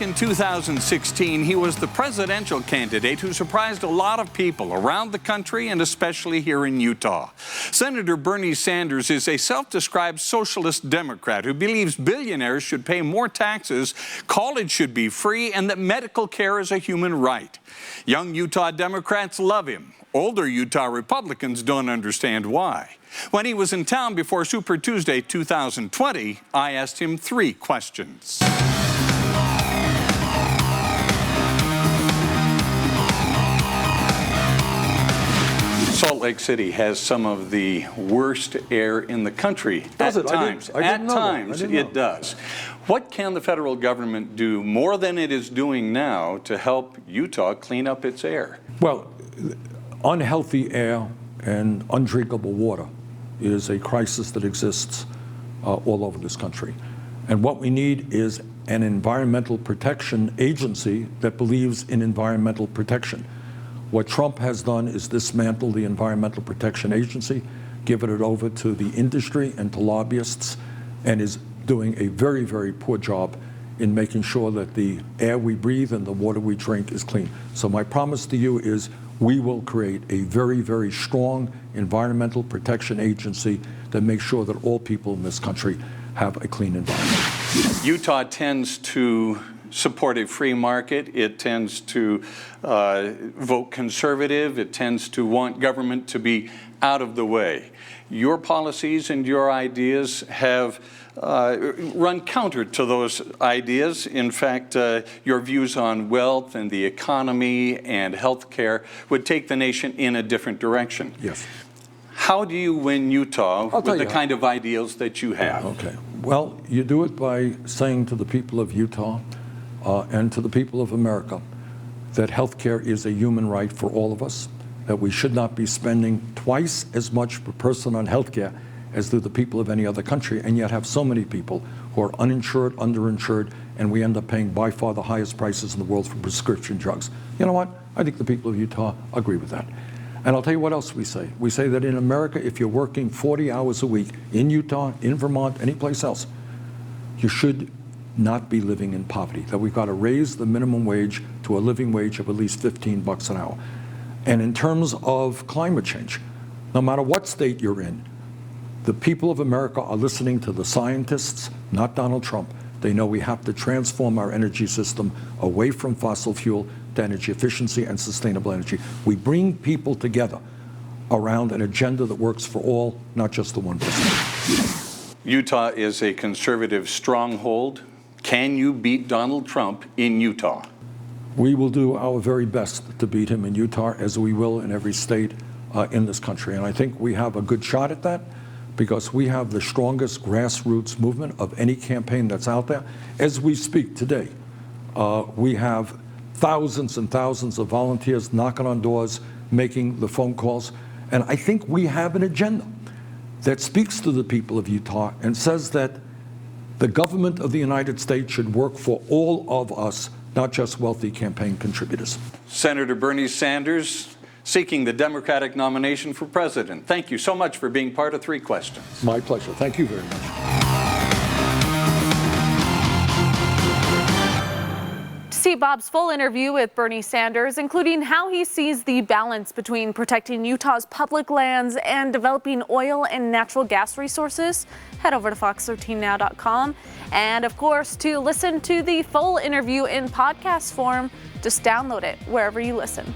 in 2016, he was the presidential candidate who surprised a lot of people around the country and especially here in Utah. Senator Bernie Sanders is a self-described socialist Democrat who believes billionaires should pay more taxes, college should be free, and that medical care is a human right. Young Utah Democrats love him. Older Utah Republicans don't understand why. When he was in town before Super Tuesday 2020, I asked him 3 questions. Salt Lake City has some of the worst air in the country. Does at it? times. At times, it does. What can the federal government do more than it is doing now to help Utah clean up its air? Well, unhealthy air and undrinkable water is a crisis that exists all over this country. And what we need is an environmental protection agency that believes in environmental protection. What Trump has done is dismantle the Environmental Protection Agency, given it over to the industry and to lobbyists, and is doing a very, very poor job in making sure that the air we breathe and the water we drink is clean. So my promise to you is we will create a very, very strong environmental protection agency that makes sure that all people in this country have a clean environment. Utah tends to support a free market. It tends to vote conservative. It tends to want government to be out of the way. Your policies and your ideas have run counter to those ideas. In fact, your views on wealth and the economy and health care would take the nation in a different direction. Yes. How do you win Utah with the kind of ideals that you have? Okay. Well, you do it by saying to the people of Utah and to the people of America that health care is a human right for all of us, that we should not be spending twice as much per person on health care as do the people of any other country, and yet have so many people who are uninsured, underinsured, and we end up paying by far the highest prices in the world for prescription drugs. You know what? I think the people of Utah agree with that. And I'll tell you what else we say. We say that in America, if you're working 40 hours a week in Utah, in Vermont, any place else, you should not be living in poverty, that we've got to raise the minimum wage to a living wage of at least $15 an hour. And in terms of climate change, no matter what state you're in, the people of America are listening to the scientists, not Donald Trump. They know we have to transform our energy system away from fossil fuel to energy efficiency and sustainable energy. We bring people together around an agenda that works for all, not just the 1%. Utah is a conservative stronghold. Can you beat Donald Trump in Utah? We will do our very best to beat him in Utah, as we will in every state in this country. And I think we have a good shot at that, because we have the strongest grassroots movement of any campaign that's out there. As we speak today, we have thousands and thousands of volunteers knocking on doors, making the phone calls. And I think we have an agenda that speaks to the people of Utah and says that the government of the United States should work for all of us, not just wealthy campaign contributors. Senator Bernie Sanders, seeking the Democratic nomination for president. Thank you so much for being part of 3 Questions. My pleasure. Thank you very much. To see Bob's full interview with Bernie Sanders, including how he sees the balance between protecting Utah's public lands and developing oil and natural gas resources, head over to fox13now.com. And of course, to listen to the full interview in podcast form, just download it wherever you listen.